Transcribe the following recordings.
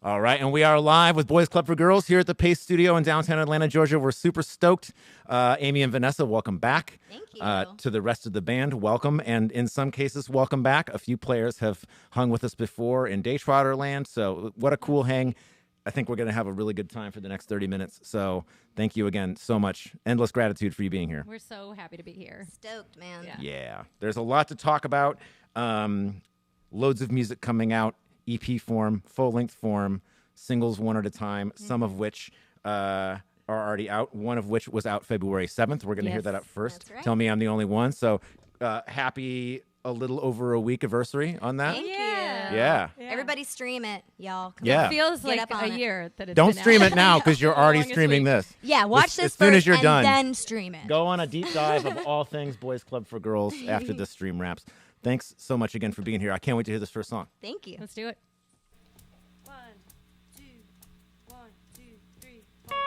All right, and we are live with Boys Club for Girls here at the Pace Studio in downtown Atlanta, Georgia. We're super stoked. Amy and Vanessa, welcome back. Thank you. To the rest of the band, welcome. And in some cases, welcome back. A few players have hung with us before in Daytrotter land, so what a cool hang. I think we're going to have a really good time for the next 30 minutes. So thank you again so much. Endless gratitude for you being here. We're so happy to be here. Stoked, man. Yeah. There's a lot to talk about. Loads of music coming out, EP form, full-length form, singles one at a time, some of which are already out, one of which was out February 7th. We're going to hear that up first. That's right. Tell me I'm the only one. So happy a little over a week anniversary on that. Thank you. Yeah. Everybody stream it, y'all. Come Yeah. on. It feels Get like up on a it. year that it's Don't been stream out. it now because you're already Longest streaming week. this. Yeah, watch As this soon first as you're and done. then stream it. Go on a deep dive of all things Boys Club for Girls after this stream wraps. Thanks so much again for being here. I can't wait to hear this first song. Thank you. Let's do it. 1, 2, 1, 2, 3, 4.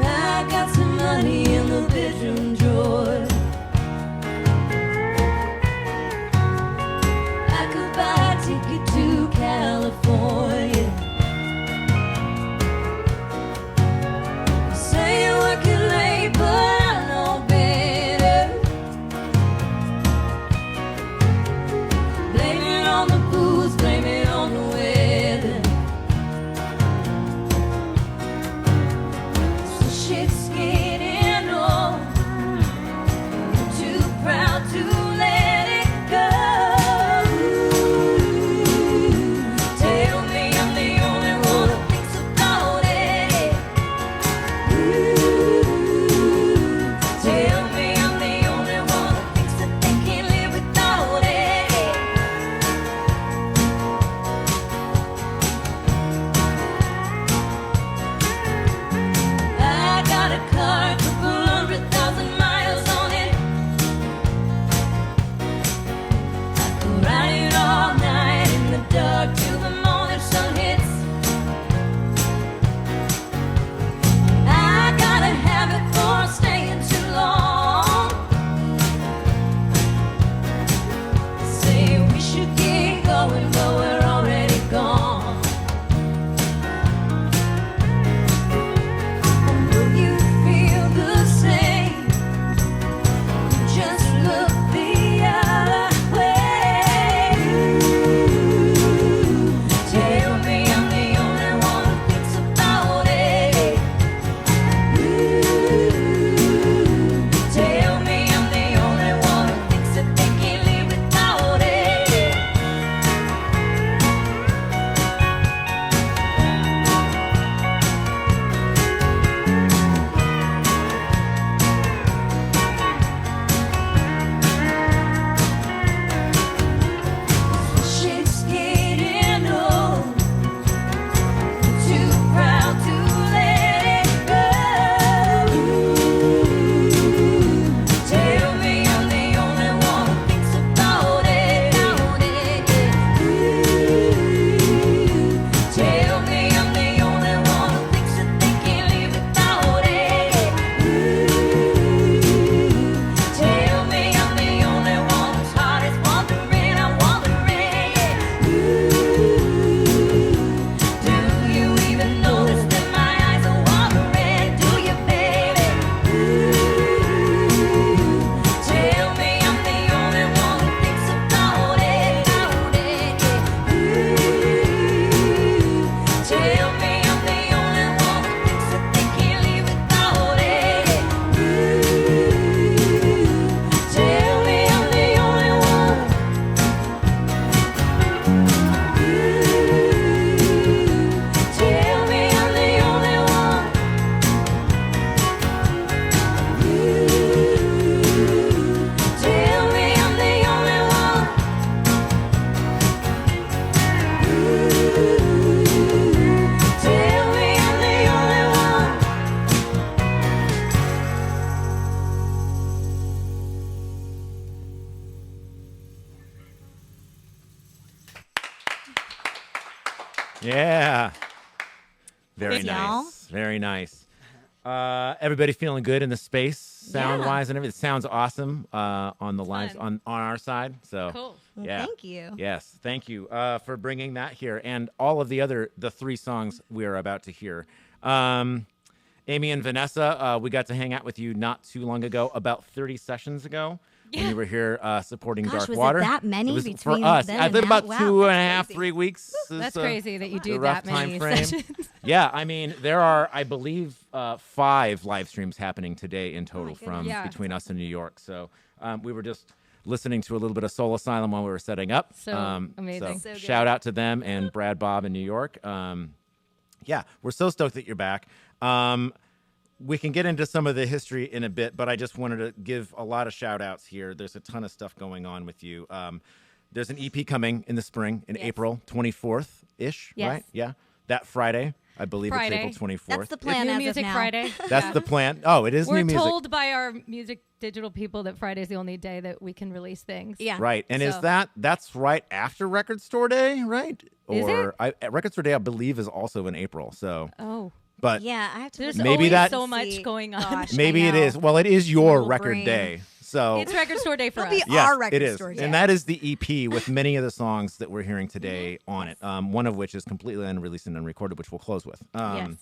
I got some money in the bedroom drawer. I could buy a ticket to California. Say you're working late, but I know better. Blame it on the booze, blame it on the weather. So shit's getting old. I'm too proud to let it go. Tell me I'm the only one who thinks about it. Tell me I'm the only one who thinks that they can't live without it. I got a car, couple 100,000 miles on it. I could ride it all night in the dark till the morning sun hits. I got a habit for staying too long. Say we should get going, but we're already gone. Will you feel the same? Just look the other way. Tell me I'm the only one who thinks about it. Tell me I'm the only one who thinks that they can't live without it. Shit's getting old. Too proud to let it go. Tell me I'm the only one who thinks about it. Tell me I'm the only one who thinks that they can't live without it. Tell me I'm the only one whose heart is wandering. I'm wandering. Do you even notice that my eyes are wandering? Do you, baby? Tell me I'm the only one who thinks about it. Tell me I'm the only one who thinks that they can't live without it. Tell me I'm the only one. Tell me I'm the only one. Tell me I'm the only one. Tell me I'm the only one. Yeah. Very Thanks, nice. y'all. Very nice. Everybody feeling good in the space, sound wise, and everything. It sounds awesome on the lives on our side. So Cool. Well, yeah. thank you. Yes, thank you for bringing that here and all of the 3 songs we are about to hear. Amy and Vanessa, we got to hang out with you not too long ago, about 30 sessions ago. When you were here supporting Gosh, Dark was Water. it that many It was between for us. then I and think now? about Wow, 2.5, that's crazy. 3 weeks. That's is, crazy that you do a rough that many time frame. sessions. Yeah, I mean, there are, I believe, 5 live streams happening today in total from Yeah. between us and New York. So we were just listening to a little bit of Soul Asylum while we were setting up. So amazing. So good. Shout out to them and Brad Bob in New York. Yeah, we're so stoked that you're back. We can get into some of the history in a bit, but I just wanted to give a lot of shout outs here. There's a ton of stuff going on with you. There's an EP coming in the spring, in Yes. April 24th ish, Yes. right? Yeah. That Friday. I believe Friday. it's April 24th. That's the plan New as Music of now. Friday. That's Yeah. the plan. Oh, it is We're new music. told by our music digital people that Friday's the only day that we can release things. Yeah. Right. And is So- that's right after Record Store Day, right? Is it? Record Store Day, I believe, is also in April. So, Oh. but Yeah, I have to. There's look Maybe always that- so much See, going on. gosh, maybe I it know. is. Well, it is your Little record brain. day. So It's Record Store Day for It'll us. be yes, our record it is. store day. And that is the EP with many of the songs that we're hearing today on it. One of which is completely unreleased and unrecorded, which we'll close with. Yes.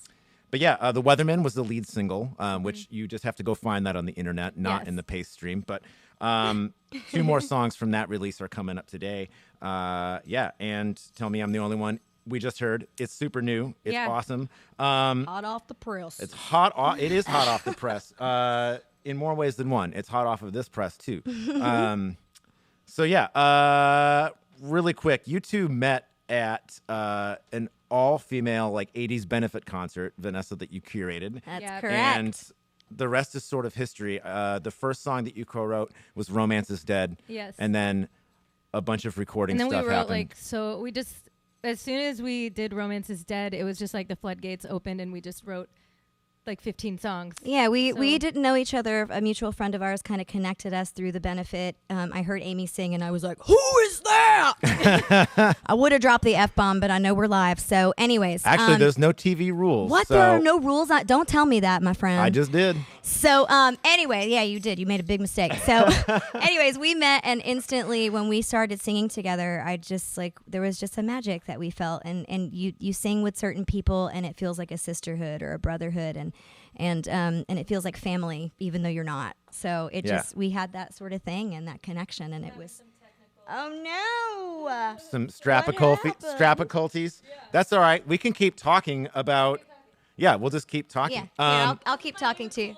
But yeah, The Weatherman was the lead single, which you just have to go find that on the internet, not Yes. in the Paste stream. But 2 more songs from that release are coming up today. Yeah, and Tell Me I'm the Only One. We just heard it's super new. It's Yeah. awesome. Hot off the press. It's hot. It is hot off the press. In more ways than one. It's hot off of this press too. So yeah, really quick, you two met at an all-female like 80s benefit concert, Vanessa, that you curated. That's Yeah. correct. And the rest is sort of history. The first song that you co-wrote was "Romance Is Dead." Yes. And then a bunch of recording And then stuff we wrote happened. we just as soon as we did Romance is Dead, it was just like the floodgates opened and we just wrote like 15 songs. Yeah, we So- didn't know each other. A mutual friend of ours kind of connected us through the benefit. I heard Amy sing, and I was like, "Who is that?" I would have dropped the F-bomb, but I know we're live. So, anyways, Actually, there's no TV rules. what? So There are no rules. Don't tell me that, my friend. I just did. So, anyway, yeah, you did. You made a big mistake. So, anyways, we met, and instantly when we started singing together, I just there was just a magic that we felt, and you sing with certain people, and it feels like a sisterhood or a brotherhood, and it feels like family, even though you're not. So it Yeah. just we had that sort of thing and that connection, and it was. Oh no! Some happened? strapaculties. That's all right. We can keep talking about. Yeah, we'll just keep talking. Yeah, here, I'll keep talking to you.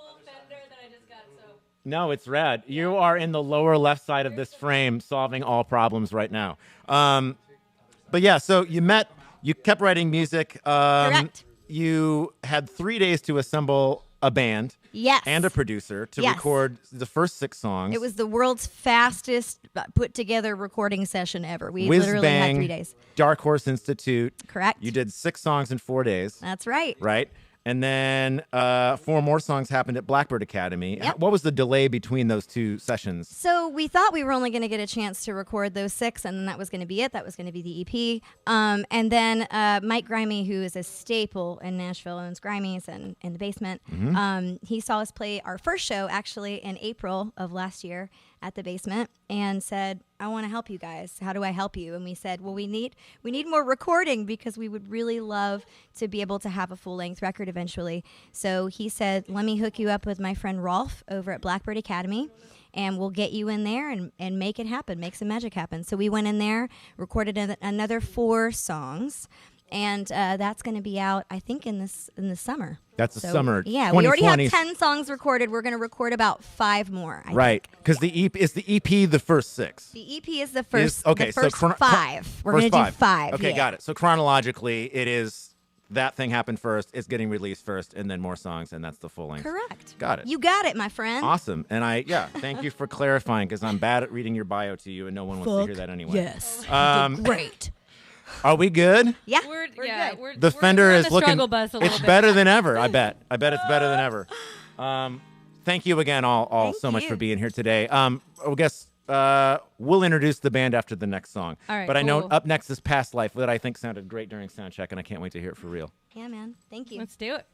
No, it's rad. You are in the lower left side of this frame, solving all problems right now. But yeah, so you met. You kept writing music. Correct. You had 3 days to assemble a band. Yes. And a producer to Yes. record the first 6 songs. It was the world's fastest put together recording session ever. We Whiz literally had Bang, 3 days. Dark Horse Institute. Correct. You did 6 songs in 4 days. That's right. Right? And then 4 more songs happened at Blackbird Academy. Yep. What was the delay between those 2 sessions? So we thought we were only going to get a chance to record those 6, and then that was going to be it. That was going to be the EP. And then Mike Grimey, who is a staple in Nashville, owns Grimey's and in the basement. He saw us play our first show actually in April of last year at the basement and said, "I want to help you guys. How do I help you?" And we said, "Well, we need more recording because we would really love to be able to have a full-length record eventually." So he said, "Let me hook you up with my friend Rolf over at Blackbird Academy, and we'll get you in there and make it happen, make some magic happen." So we went in there, recorded another 4 songs, and that's going to be out, I think, in the summer. That's the So, summer. Yeah, we already have 2020. 10 songs recorded. We're going to record about 5 more. I Right, think. because the EP the first 6. The EP is the first. Okay, the first so 5. We're first going to do 5. Okay, yeah. got it. So chronologically, it is that thing happened first. It's getting released first, and then more songs, and that's the full length. Correct. Got it. You got it, my friend. Awesome. And thank you for clarifying because I'm bad at reading your bio to you, and no one wants to hear that anyway. Yes. Great. Are we good? Yeah. We're good. The Fender we're on is the looking. struggle bus a little It's bit. better than ever. I bet it's better than ever. Thank you again, all Thank so much you. for being here today. I guess we'll introduce the band after the next song. All right, but I know cool. up next is Past Life, that I think sounded great during sound check, and I can't wait to hear it for real. Yeah, man. Thank you. Let's do it.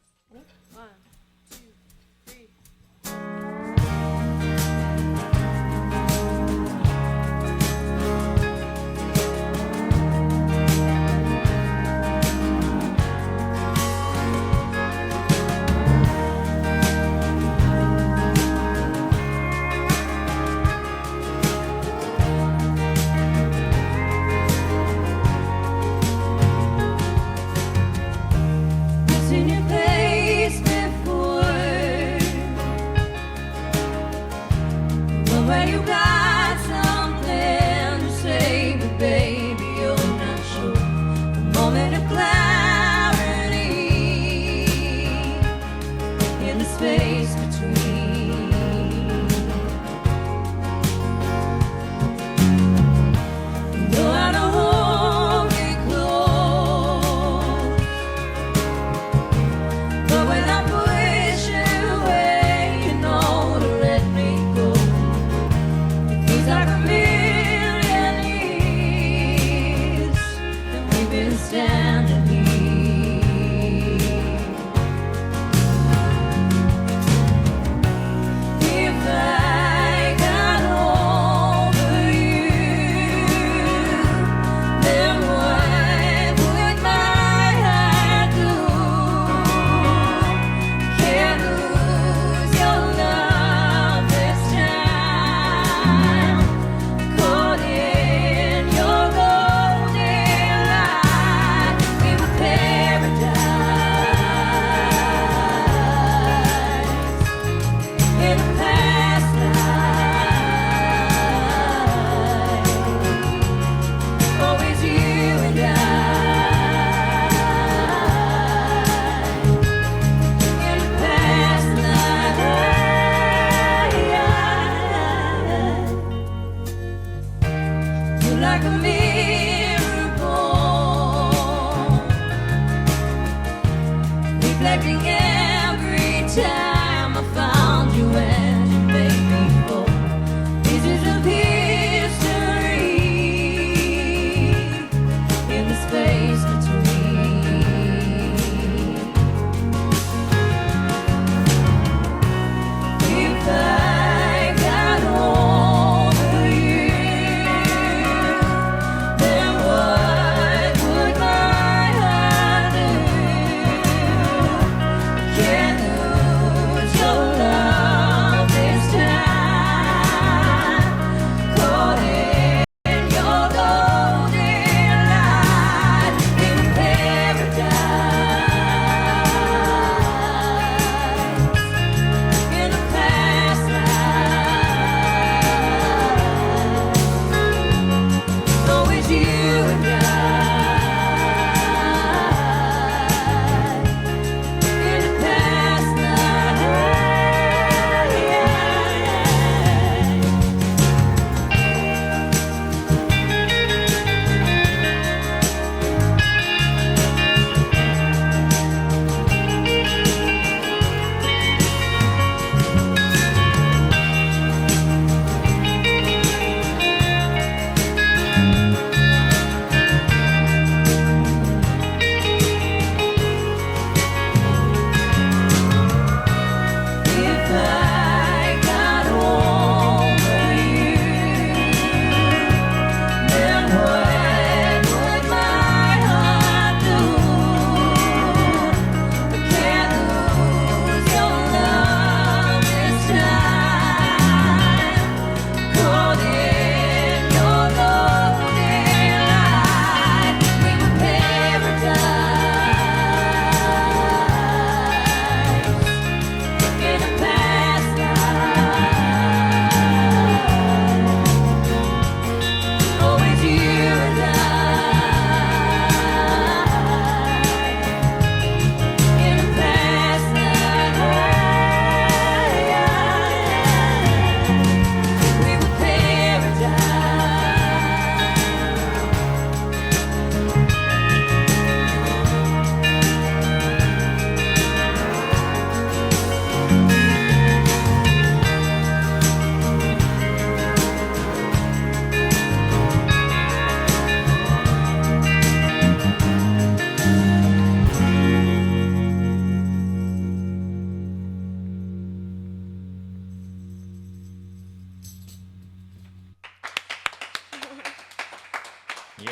Seen your face before.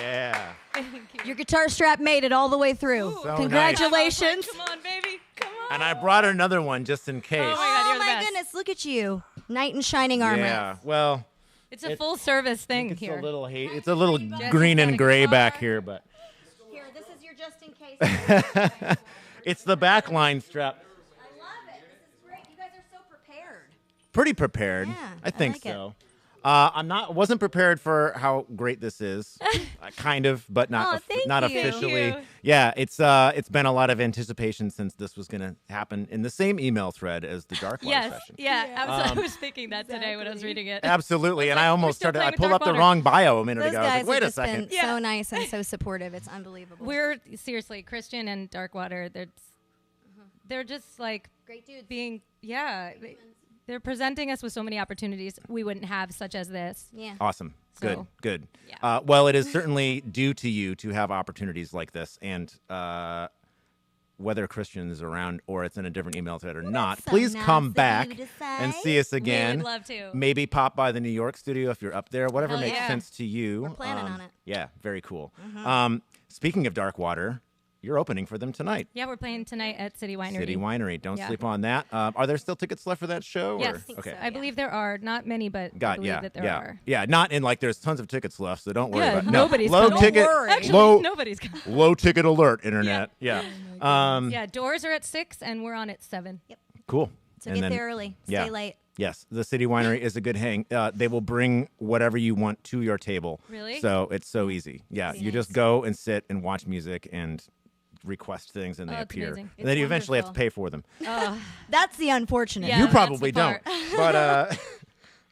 Yeah. Thank you. Your guitar strap made it all the way through. So Congratulations. Come on, baby. Come on. And I brought another one just in case. Oh my God, you're Oh the my best. goodness, look at you. Knight in shining armor. Yeah. Well, It's a full service thing it's here. a little it's a little green and gray back here, but Here, this is your just in case. I it's the backline strap. love it. This is great. You guys are so prepared. Pretty prepared. Yeah, I think like it. so. Wasn't prepared for how great this is. Kind of, but not Oh, thank not you. officially. Thank you. Yeah, it's been a lot of anticipation since this was going to happen in the same email thread as the Darkwater Yes. session. Yeah. Absolutely. I was thinking that today when I was reading it. Absolutely, and I almost still started. I playing with pulled up the Darkwater. wrong bio a minute Those ago. I was guys like, wait have a just second. been so nice and so supportive. It's unbelievable. We're seriously Christian and Darkwater. They're just like great dudes. being they're presenting us with so many opportunities we wouldn't have, such as this. Yeah. Awesome. Good. So, Good. yeah. Well, it is certainly due to you to have opportunities like this, and whether Christian is around or it's in a different email thread or not, so please nice come of you back to and say. see us We again. would love to. Maybe pop by the New York studio if you're up there. Whatever Hell makes yeah. sense to you. We're planning on it. Yeah. Very cool. Speaking of Darkwater, you're opening for them tonight. Yeah, we're playing tonight at City Winery. City Winery. Don't Yeah. sleep on that. Are there still tickets left for that show? Yes. Or? I think Okay. so. I believe there are not many, but I believe that there are. Yeah, not in like there's tons of tickets left, so don't worry Yeah, about it. nobody's low coming. ticket, Don't worry. Actually, low, nobody's coming. low ticket alert, internet. Yeah. Yeah, doors are at 6 and we're on at 7. Cool. So And get then- there early. yeah. Stay late. Yes, the City Winery is a good hang. They will bring whatever you want to your table. Really? So it's so easy. Yeah, Pretty you just nice. go and sit and watch music and request things, and they Oh, it's appear. amazing. And then It's you eventually have to wonderful. pay for them. That's the unfortunate. Yeah. You that's probably the don't. part.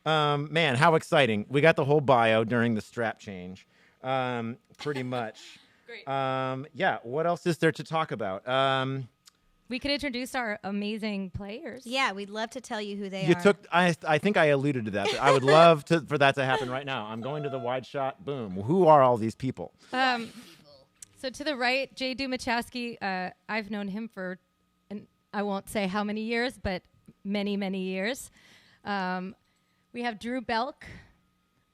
But man, how exciting! We got the whole bio during the strap change, pretty much. Great. Yeah. What else is there to talk about? We could introduce our amazing players. Yeah, we'd love to tell you who they You are. took. I think I alluded to that. But I would love for that to happen right now. I'm going to the wide shot. Boom. Who are all these people? So to the right, Jay Dumachowski, I've known him for, and I won't say how many years, but many, many years. We have Drew Belk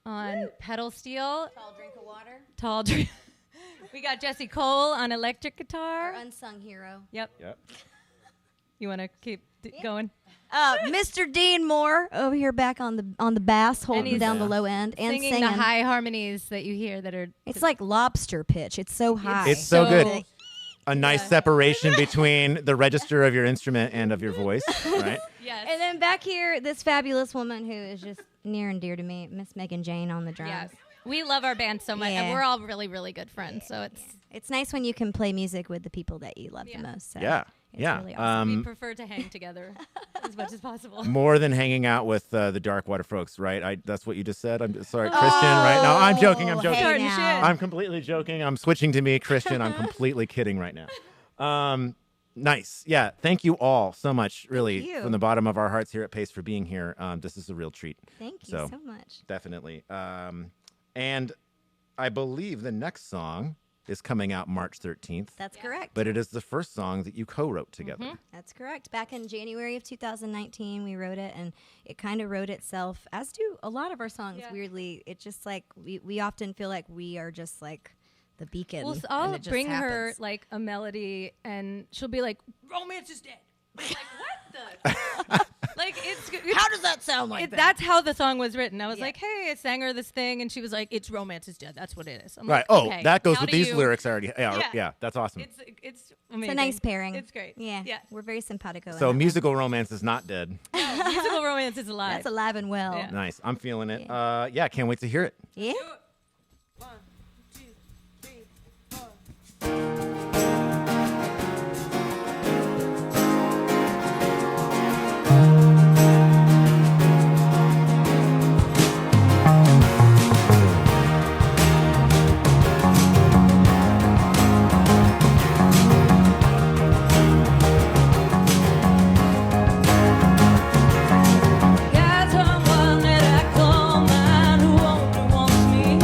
on pedal steel. Tall drink of water. Tall Drew. We got Jesse Cole on electric Our guitar. unsung hero. Yep. Yep. You want to keep going? Mr. Dean Moore over here back on the bass, holding he's down the low end and Singing the high harmonies that you hear that are. It's like lobster pitch. It's so high. It's so So- good. A nice separation between the register of your instrument and of your voice, right? Yes. And then back here, this fabulous woman who is just near and dear to me, Miss Megan Jane on the drums. Yes. We love our band so much, and Yeah. we're all really, really good friends. So it's It's nice when you can play music with the people that you love the most. So Yeah. it's Yeah. really awesome. we prefer to hang together as much as possible. More than hanging out with the Darkwater folks, right? That's what you just said. I'm sorry, Christian. Right? No, I'm joking. I'm Oh, joking. hey Starting now. shit. I'm completely joking. I'm switching to me, Christian. I'm completely kidding right now. Nice. Yeah. Thank you all so much, really, you. from the bottom of our hearts here at Pace for being here. This is a real treat. Thank you So, so much. Definitely. And I believe the next song is coming out March 13th. That's correct. But it is the first song that you co-wrote together. That's correct. Back in January of 2019, we wrote it, and it kind of wrote itself, as do a lot of our songs, Yeah. weirdly. It's just like we often feel like we are just like the beacon. Well, so and I'll it just bring her happens. like a melody, and she'll be like, "Romance is dead." I'm like, what the? Like it's How does that sound like that? That's how the song was written. I was Yeah. like, "Hey, I sang her this thing," and she was like, "It's romance is dead. That's what it is." I'm Right. like, Oh, okay, that goes how with do these you- lyrics already. Yeah, Yeah. yeah, that's awesome. It's It's amazing. a nice pairing. It's great. Yeah. Yeah. We're very simpatico. in So that one. musical romance is not dead. Musical romance is alive. That's alive and well. Yeah. Nice. I'm feeling it. Yeah, can't wait to hear it. Yeah. Got someone that I call mine who only wants me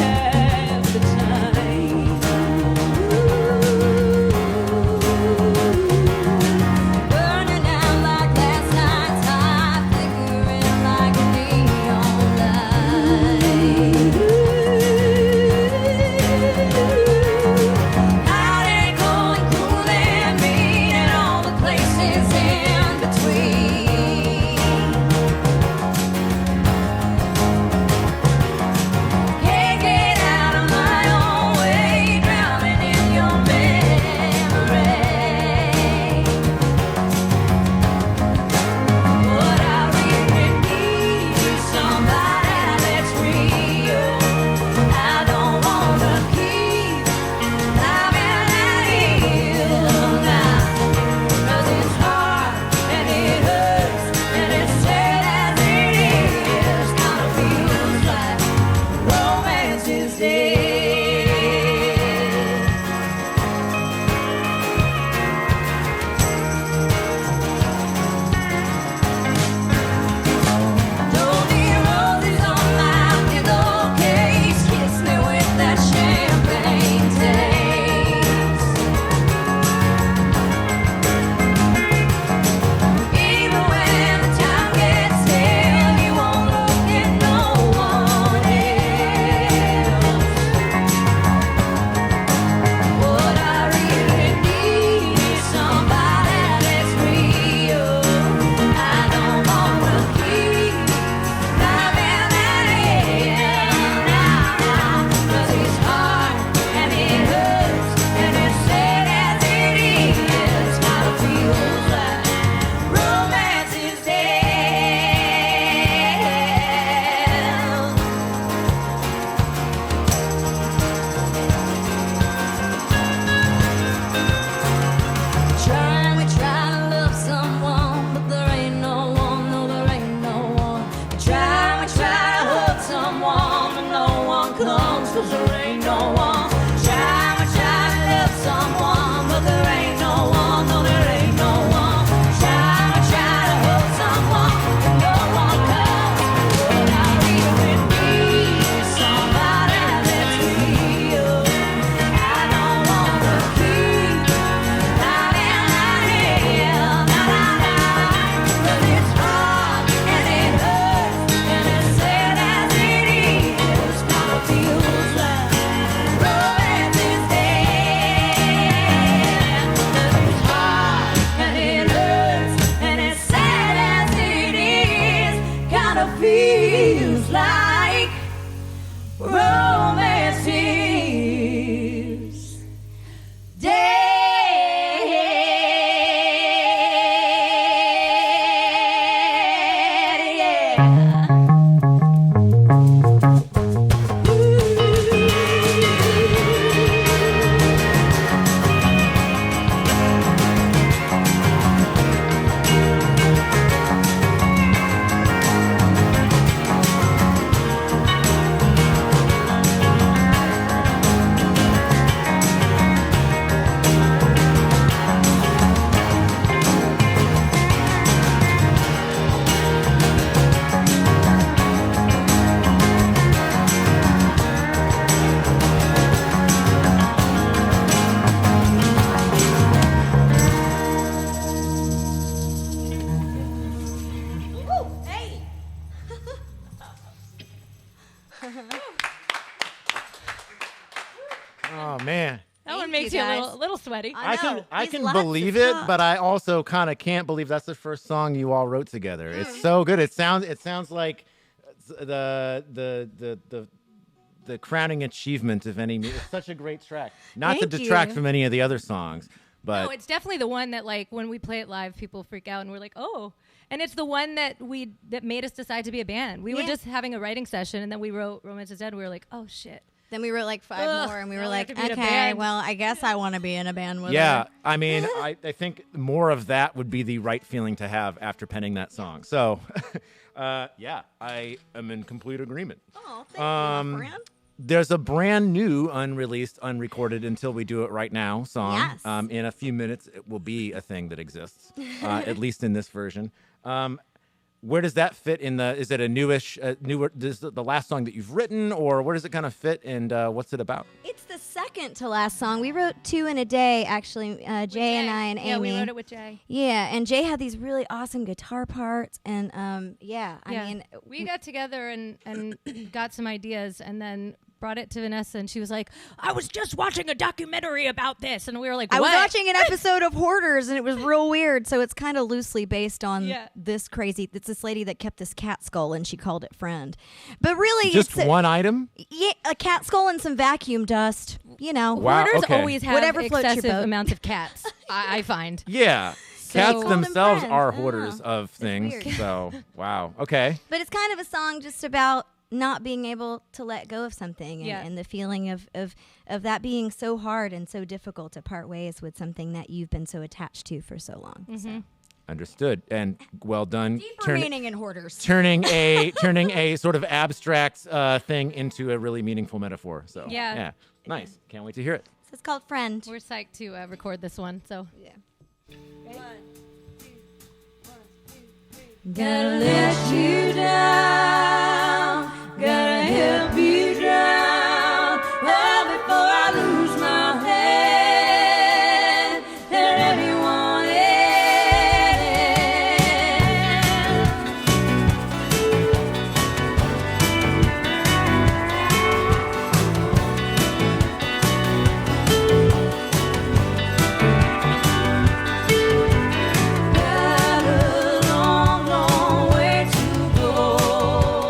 That one Thank makes you, you, guys. a little sweaty. I know. I These can lots of believe it, talk. but I also kind of can't believe that's the first song you all wrote together. It's so good. It sounds like the crowning achievement of any. It's such a great track. Not to Thank detract you. from any of the other songs, but No, it's definitely the one that like when we play it live, people freak out and we're like, oh. And it's the one that made us decide to be a band. We were Yeah. just having a writing session, and then we wrote "Romance Is Dead." And we were like, oh shit. Then we wrote like 5 Ugh, more, and we now were we like, have to be in a okay, band. well, I guess I want to be in a band with yeah. her. I mean, I think more of that would be the right feeling to have after penning that song. So, yeah, I am in complete agreement. Oh, thank you, my friend. There's a brand new, unreleased, unrecorded Until We Do It Right Now song. Yes. In a few minutes, it will be a thing that exists, at least in this version. Where does that fit in the? Is it a newer? This the last song that you've written, or where does it kind of fit? And what's it about? It's the second to last song. We wrote 2 in a day, actually. Jay and I and Amy. Yeah, we wrote it with Jay. Yeah, and Jay had these really awesome guitar parts, and I mean, we got together and got some ideas, and then brought it to Vanessa, and she was like, I was just watching a documentary about this. And we were like, I what? was watching an episode of Hoarders, and it was real weird. So it's kind of loosely based on this crazy. It's this lady that kept this cat skull, and she called it friend. But really, Just it's one item? Yeah, a cat skull and some vacuum dust. You know, Wow. Hoarders okay. always have Whatever floats your excessive boat. amounts of cats, I find. Yeah. So- Cats Call them themselves friends. are I hoarders know. of things. weird. So, wow. Okay. But it's kind of a song just about not being able to let go of something and, Yeah. and the feeling of that being so hard and so difficult to part ways with something that you've been so attached to for so long. So. Understood. And well done. Deeper meaning in Hoarders. Turning a sort of abstract thing into a really meaningful metaphor. So Yeah. Nice. Can't wait to hear it. So it's called Friend. We're psyched to record this one. So Gotta let you down, gotta help you drown, right before I lose my head, and everyone got a long, long way to go.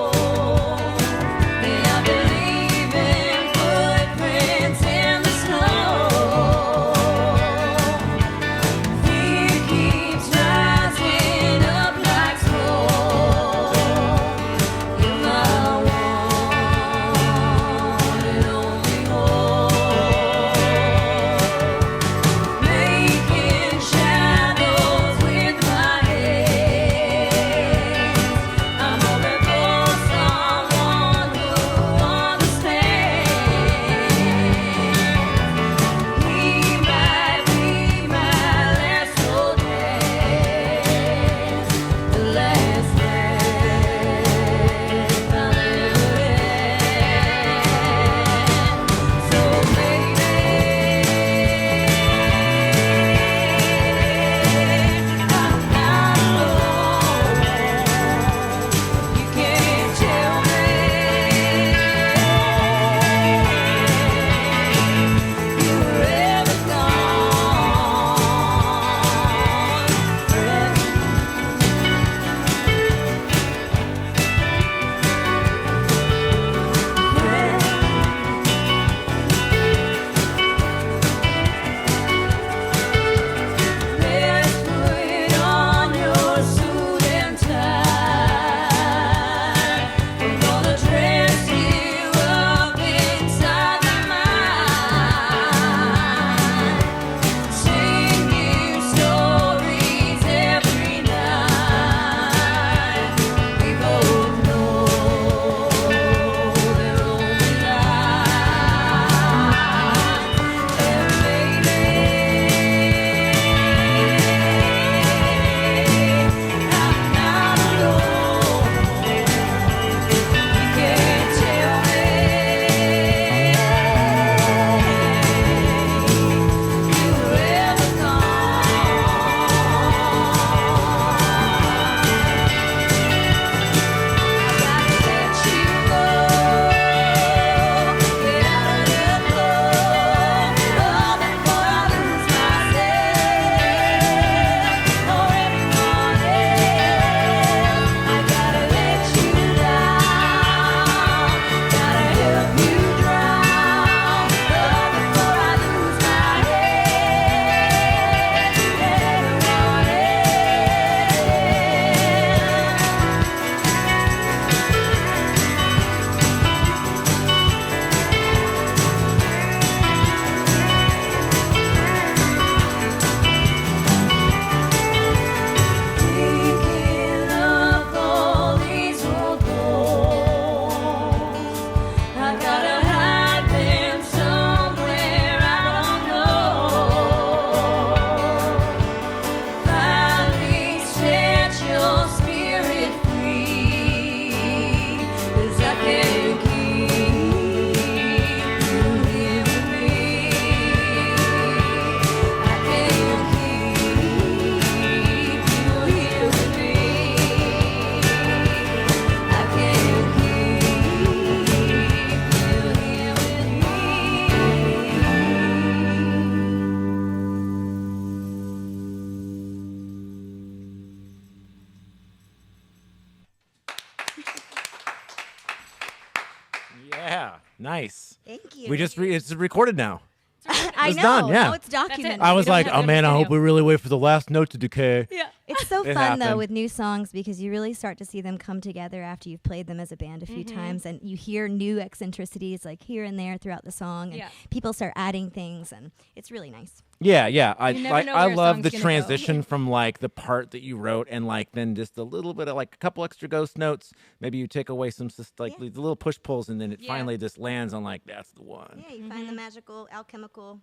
Nice. Thank you. We just it's recorded now. I It's know. done, yeah. Now it's documented. I was We don't like, have oh it man, I on hope we video. really wait for the last note to decay. Yeah. It's so It fun though happened. with new songs because you really start to see them come together after you've played them as a band a few times, and you hear new eccentricities like here and there throughout the song, and Yeah. people start adding things, and it's really nice. Yeah. You never know I where a love song's the gonna go. transition from like the part that you wrote and like then just a little bit of like a couple extra ghost notes. Maybe you take away some like the little push pulls, and then it Yeah. finally just lands on like that's the one. Yeah, you find the magical alchemical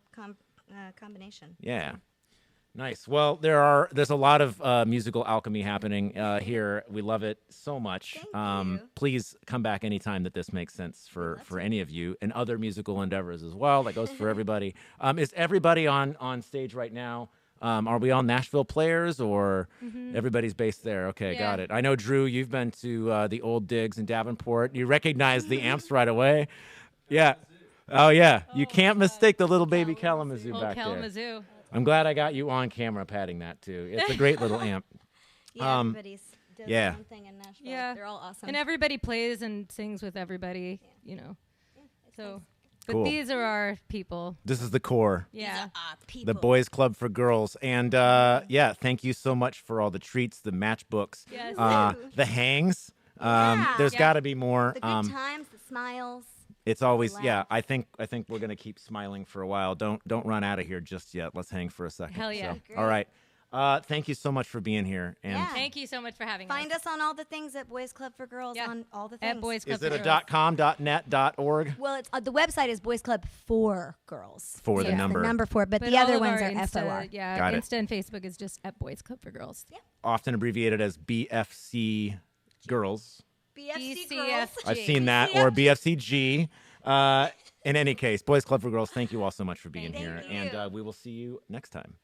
combination. Yeah. Nice. Well, there's a lot of musical alchemy happening here. We love it so much. Thank you. Please come back anytime that this makes sense for any of you and other musical endeavors as well. That goes for everybody. Is everybody on stage right now? Are we all Nashville players or everybody's based there? Okay, got Yeah. it. I know, Drew, you've been to the old digs in Davenport. You recognize the amps right away. Yeah. Oh, yeah. You can't mistake the little baby Kalamazoo Old back there. Kalamazoo. I'm glad I got you on camera patting that too. It's a great little amp. Yeah, everybody's does yeah. their own thing in Nashville. Yeah. They're all awesome. And everybody plays and sings with everybody, you know. So, but Cool. these are our people. This is the core, Yeah. people. the Boys Club for Girls. And yeah, thank you so much for all the treats, the matchbooks, Yes. the hangs. Yeah. There's Yeah. got to be more. The good times, the smiles. It's always laugh. yeah. I think we're gonna keep smiling for a while. Don't run out of here just yet. Let's hang for a second. Hell yeah. So, all right. Thank you so much for being here. And Yeah. Thank you so much for having Find us on all the things at Boys Club for Girls Yeah. on all the things. at Boys Club. is it for a Girls. .com, .net, .org? Well, it's the website is Boys Club for Girls. For So the it's number. The number 4, but But the all other of ones our are Insta, FOR. Yeah, Got it. Insta and Facebook is just at Boys Club for Girls. Often abbreviated as BFC Girls. BFC BCFG. Girls. I've seen that, or BFCG. In any case, Boys Club for Girls, thank you all so much for being Thank here. you. And we will see you next time.